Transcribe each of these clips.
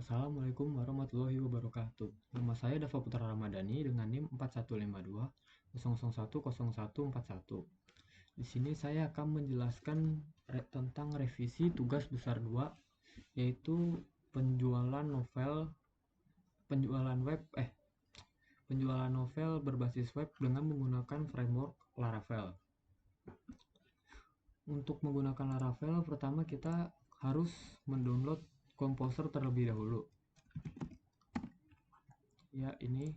Assalamualaikum warahmatullahi wabarakatuh. Nama saya Dava Putra Ramadhani dengan NIM 4152 00010141. Di sini saya akan menjelaskan tentang revisi tugas besar 2, yaitu penjualan novel penjualan web penjualan novel berbasis web dengan menggunakan framework Laravel. Untuk menggunakan Laravel, pertama kita harus mendownload Composer terlebih dahulu. Ya, ini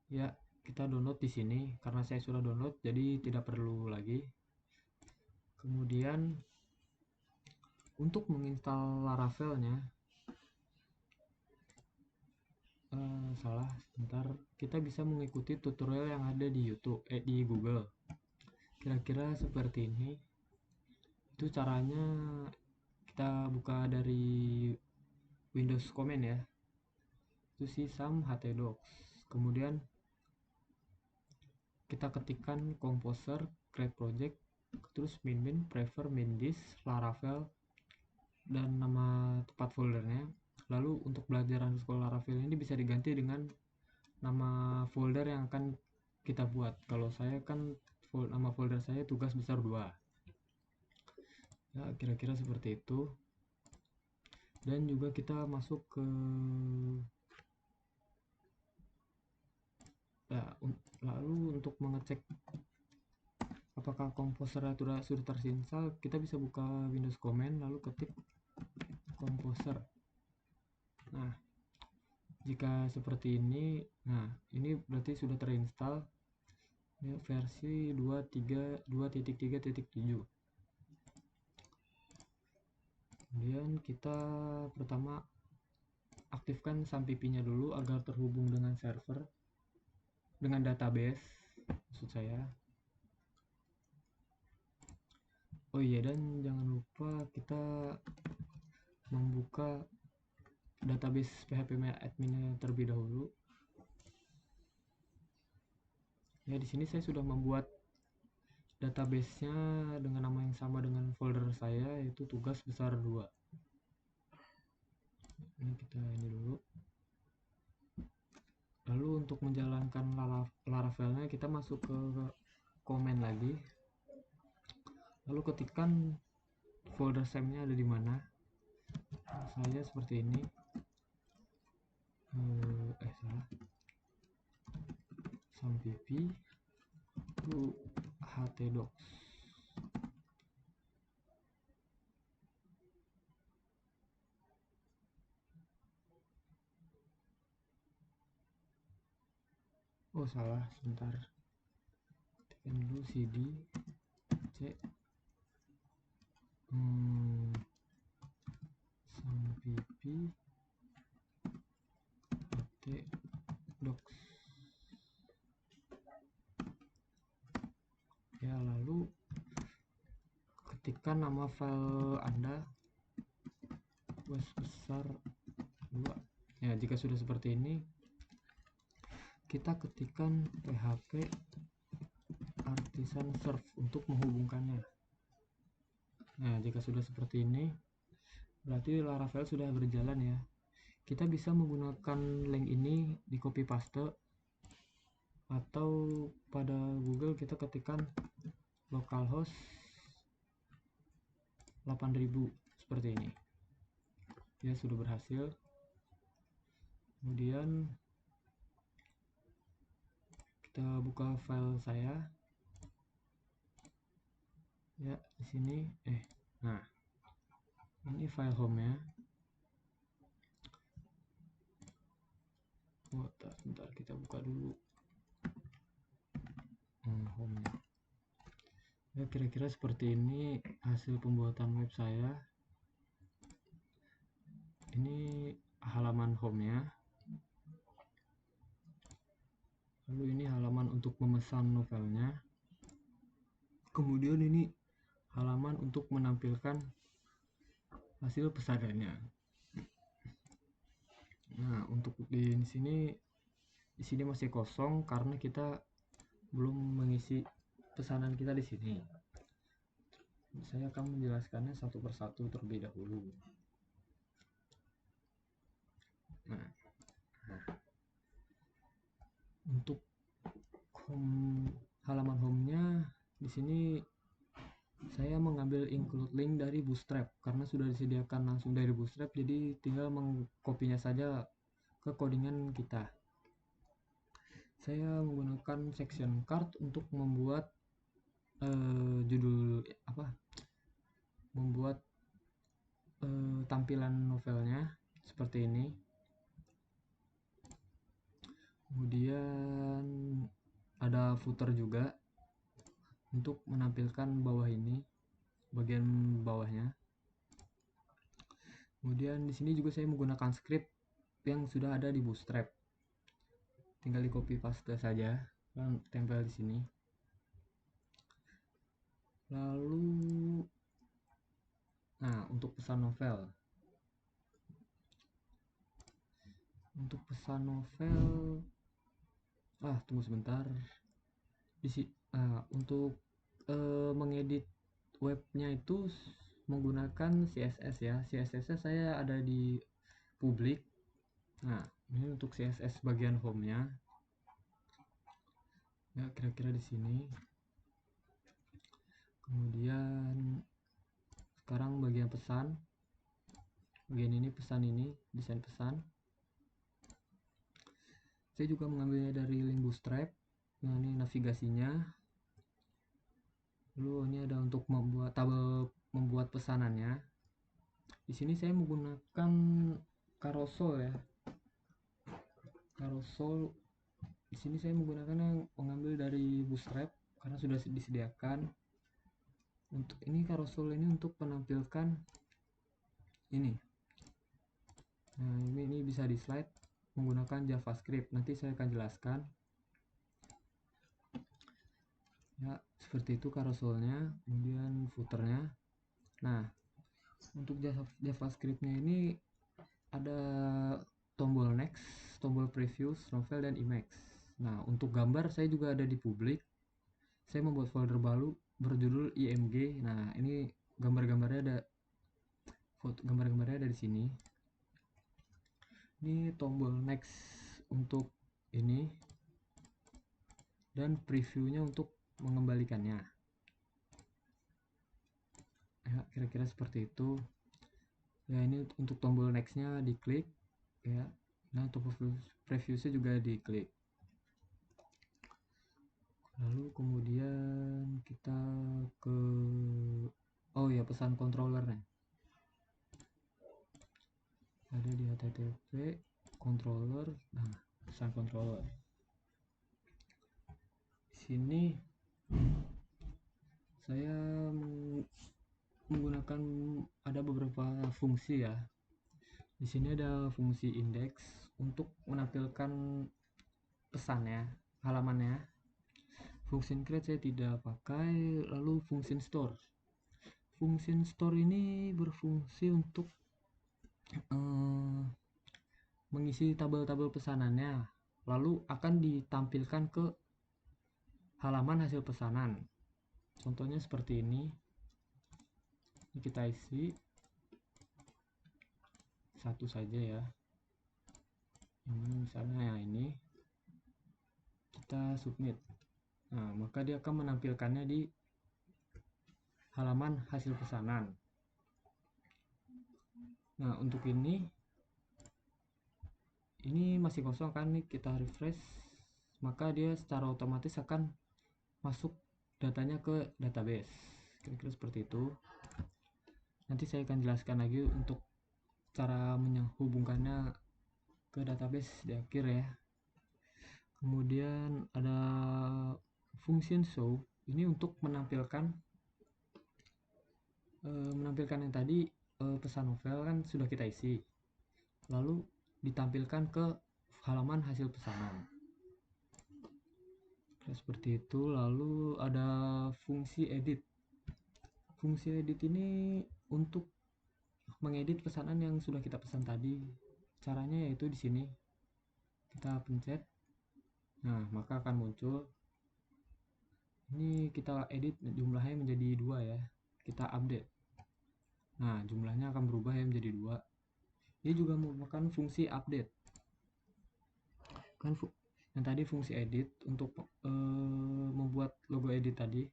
ya kita download di sini karena saya sudah download jadi tidak perlu lagi. Kemudian untuk menginstal Laravelnya sebentar, kita bisa mengikuti tutorial yang ada di YouTube di Google. Kira-kira seperti ini. Itu caranya. Kita buka dari Windows Command ya. Itu sih htdocs. Kemudian kita ketikkan Composer, create project, terus min prefer min disk, Laravel, dan nama tempat foldernya. Lalu untuk belajar underscore Laravel ini bisa diganti dengan nama folder yang akan kita buat. Kalau saya kan nama folder saya tugas besar 2. Ya, kira-kira seperti itu. Dan juga kita masuk ke lalu untuk mengecek apakah Composer sudah terinstal, kita bisa buka Windows Command lalu ketik Composer. Nah, jika seperti ini, ini berarti sudah terinstall versi 2.3.7. Kemudian kita pertama aktifkan SAMPP-nya dulu agar terhubung dengan server, dengan database maksud saya. Oh iya, dan jangan lupa kita membuka database phpMyAdmin terlebih dahulu. Ya, di sini saya sudah membuat database-nya dengan nama yang sama dengan folder saya, yaitu tugas besar 2. Ini kita ini dulu. Lalu untuk menjalankan Laravelnya kita masuk ke command lagi. Lalu ketikkan folder SAM-nya ada di mana. Saya seperti ini. SAMPP itu htdocs. Oh salah, sebentar. Ketikkan dulu cd c SAMPP htdocs. Ya, lalu ketikkan nama file Anda tugas besar 2. Ya, jika sudah seperti ini, kita ketikkan php artisan serve untuk menghubungkannya. Nah, jika sudah seperti ini, berarti Laravel sudah berjalan ya. Kita bisa menggunakan link ini di copy paste, atau pada Google kita ketikkan localhost 8000 seperti ini. Ya, sudah berhasil. Kemudian kita buka file saya. Ya, di sini nah, ini file home-nya. Bentar, kita buka dulu home-nya. Ya, kira-kira seperti ini hasil pembuatan web saya. Ini halaman home-nya. Lalu ini halaman untuk memesan novelnya. Kemudian ini halaman untuk menampilkan hasil pesanannya. Nah, untuk di sini masih kosong karena kita belum mengisi pesanan kita di sini. Saya akan menjelaskannya satu persatu terlebih dahulu. Nah, untuk home, halaman home-nya di sini saya mengambil include link dari Bootstrap karena sudah disediakan langsung dari Bootstrap, jadi tinggal mengkopinya saja ke codingan kita. Saya menggunakan section card untuk membuat judul membuat tampilan novelnya seperti ini. Kemudian ada footer juga untuk menampilkan bawah ini, bagian bawahnya. Kemudian di sini juga saya menggunakan script yang sudah ada di Bootstrap. Tinggal di copy paste saja dan tempel di sini. Lalu untuk pesan novel. Untuk pesan novel tunggu sebentar. Untuk mengedit webnya itu menggunakan CSS ya. CSS saya ada di publik. Nah, ini untuk CSS bagian home-nya. Ya, kira-kira di sini. Kemudian sekarang bagian pesan. Bagian ini pesan, ini desain pesan. Saya juga mengambilnya dari link Bootstrap. Nah, ini navigasinya. Lalu ini ada untuk membuat tabel membuat pesanannya. Di sini saya menggunakan carousel ya. Carousel di sini saya menggunakan mengambil dari Bootstrap karena sudah disediakan. Untuk ini carousel ini untuk menampilkan ini. Nah, ini bisa di slide menggunakan JavaScript. Nanti saya akan jelaskan. Ya, seperti itu carouselnya, kemudian footernya. Nah, untuk JavaScriptnya ini ada tombol next, tombol previews, novel, dan Emacs. Nah, untuk gambar saya juga ada di publik. Saya membuat folder baru berjudul IMG. Nah, ini gambar-gambarnya ada di sini. Ini tombol next untuk ini dan previewnya untuk mengembalikannya. Ya, kira-kira seperti itu. Ya, ini untuk tombol nextnya diklik ya. Nah, untuk previewnya juga diklik. Lalu kemudian kita ke pesan controllernya. Ada di HTTP controller. Nah, pesan controller. Di sini saya menggunakan ada beberapa fungsi ya. Di sini ada fungsi index untuk menampilkan pesannya, halamannya. Function create saya tidak pakai. Lalu function store. Function store ini berfungsi untuk mengisi tabel-tabel pesanannya, lalu akan ditampilkan ke halaman hasil pesanan. Contohnya seperti ini. Ini kita isi satu saja ya. Yang mana misalnya yang ini kita submit. Nah, maka dia akan menampilkannya di halaman hasil pesanan. Nah, untuk ini masih kosong kan, nih kita refresh, maka dia secara otomatis akan masuk datanya ke database. Kira-kira seperti itu. Nanti saya akan jelaskan lagi untuk cara menghubungkannya ke database di akhir ya. Kemudian ada function show, ini untuk menampilkan yang tadi pesan novel kan sudah kita isi, lalu ditampilkan ke halaman hasil pesanan. Seperti itu. Lalu ada fungsi edit. Fungsi edit ini untuk mengedit pesanan yang sudah kita pesan tadi. Caranya yaitu di sini kita pencet, nah maka akan muncul ini. Kita edit jumlahnya menjadi 2 ya, kita update. Nah, jumlahnya akan berubah ya menjadi 2. Ini juga merupakan fungsi update. kan yang tadi fungsi edit untuk membuat logo edit tadi,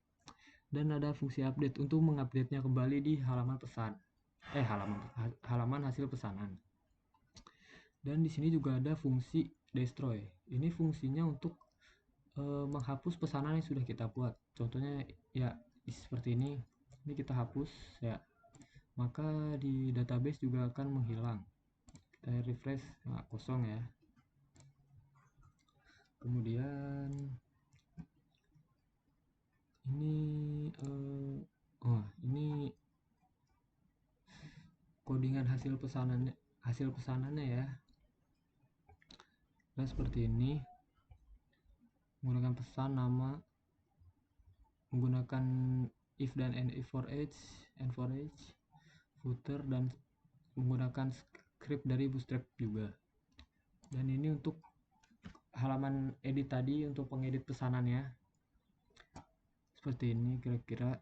dan ada fungsi update untuk mengupdate-nya kembali di halaman pesan halaman hasil pesanan. Dan di sini juga ada fungsi destroy. Ini fungsinya untuk menghapus pesanan yang sudah kita buat. Contohnya ya seperti ini kita hapus ya, maka di database juga akan menghilang. Kita refresh, nah, kosong ya. Kemudian ini ini codingan hasil pesanannya ya. Nah, seperti ini, menggunakan pesan nama, menggunakan if dan and if for each, and for each, footer, dan menggunakan script dari Bootstrap juga. Dan ini untuk halaman edit tadi, untuk pengedit pesanannya seperti ini kira-kira.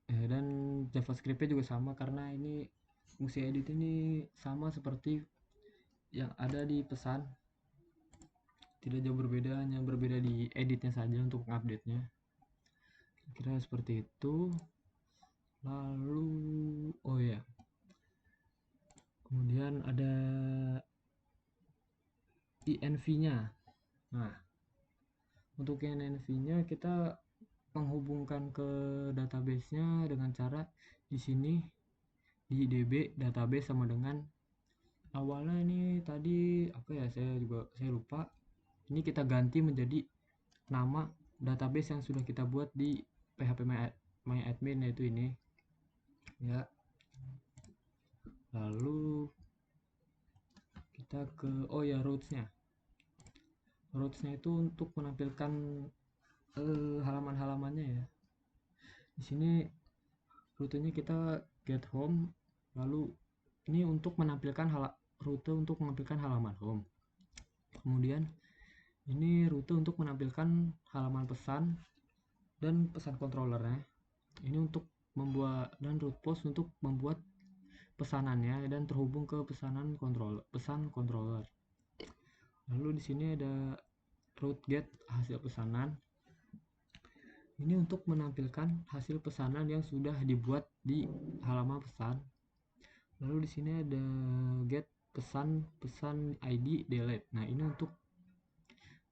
Dan JavaScript-nya juga sama, karena ini fungsi edit ini sama seperti yang ada di pesan, tidak jauh berbeda, hanya berbeda di editnya saja untuk update-nya. Kira seperti itu. Lalu oh ya, kemudian ada env-nya. Nah, untuk env-nya kita menghubungkan ke database-nya dengan cara di sini di db database sama dengan awalnya ini tadi apa ya, saya lupa. Ini kita ganti menjadi nama database yang sudah kita buat di PHP My Admin, yaitu ini ya. Lalu kita ke roots-nya itu untuk menampilkan halaman-halamannya ya. Di sini rutenya kita get home, lalu ini untuk menampilkan rute untuk menampilkan halaman home. Kemudian ini rute untuk menampilkan halaman pesan dan pesan controllernya. Ini untuk membuat, dan route post untuk membuat pesanannya dan terhubung ke pesan controller. Lalu di sini ada route get hasil pesanan. Ini untuk menampilkan hasil pesanan yang sudah dibuat di halaman pesan. Lalu di sini ada get pesan ID delete. Nah, ini untuk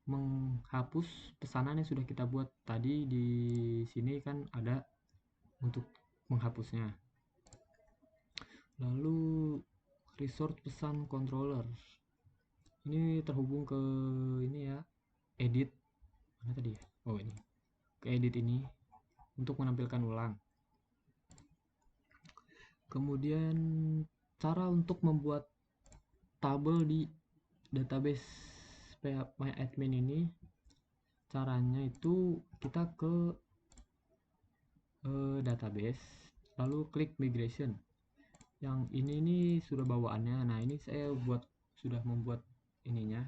menghapus pesanan yang sudah kita buat tadi. Di sini kan ada untuk menghapusnya. Lalu resource pesan controller. Ini terhubung ke ini ya, edit. Mana tadi ya? Oh, ini. Ke edit ini untuk menampilkan ulang. Kemudian cara untuk membuat tabel di database My Admin ini, caranya itu kita ke database, lalu klik migration. Yang ini sudah bawaannya. Nah, ini saya sudah membuat ininya.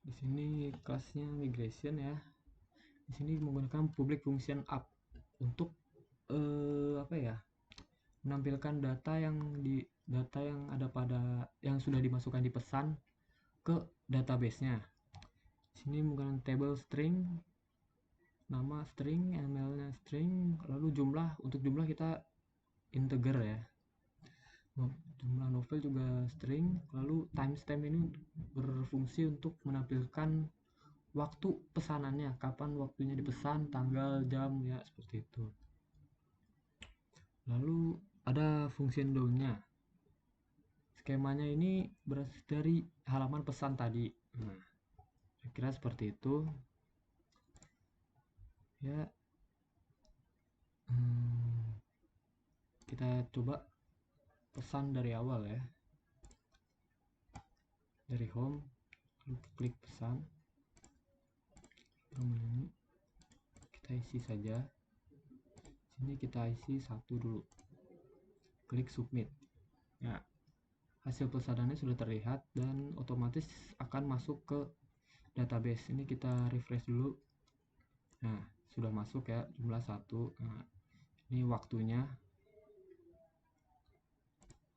Di sini kelasnya migration ya. Di sini menggunakan public function app untuk menampilkan data yang ada pada yang sudah dimasukkan di pesan ke database-nya. Sini menggunakan table string, nama string, ml-nya string, lalu jumlah. Untuk jumlah kita integer ya. Jumlah novel juga string. Lalu timestamp ini berfungsi untuk menampilkan waktu pesanannya, kapan waktunya dipesan, tanggal, jam ya, seperti itu. Lalu ada function down-nya. Skemanya ini berasal dari halaman pesan tadi. Nah, kira-kira seperti itu ya. Kita coba pesan dari awal ya, dari home, lalu klik pesan. Ini kita isi saja. Sini kita isi satu dulu, klik submit ya. Hasil pesanannya sudah terlihat dan otomatis akan masuk ke database. Ini kita refresh dulu. Nah, sudah masuk ya, jumlah 1. Nah, ini waktunya.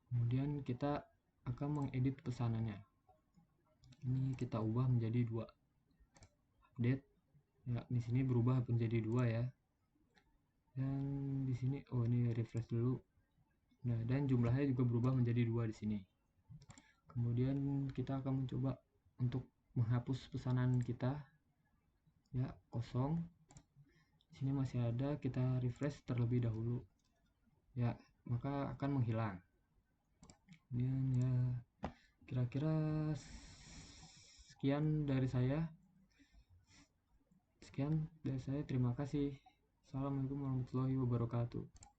Kemudian kita akan mengedit pesanannya. Ini kita ubah menjadi 2. Update. Ya, di sini berubah menjadi 2 ya. Dan di sini ini refresh dulu. Nah, dan jumlahnya juga berubah menjadi 2 di sini. Kemudian kita akan mencoba untuk menghapus pesanan kita. Ya, kosong. Di sini masih ada, kita refresh terlebih dahulu. Ya, maka akan menghilang. Kemudian ya kira-kira sekian dari saya. Terima kasih. Assalamualaikum warahmatullahi wabarakatuh.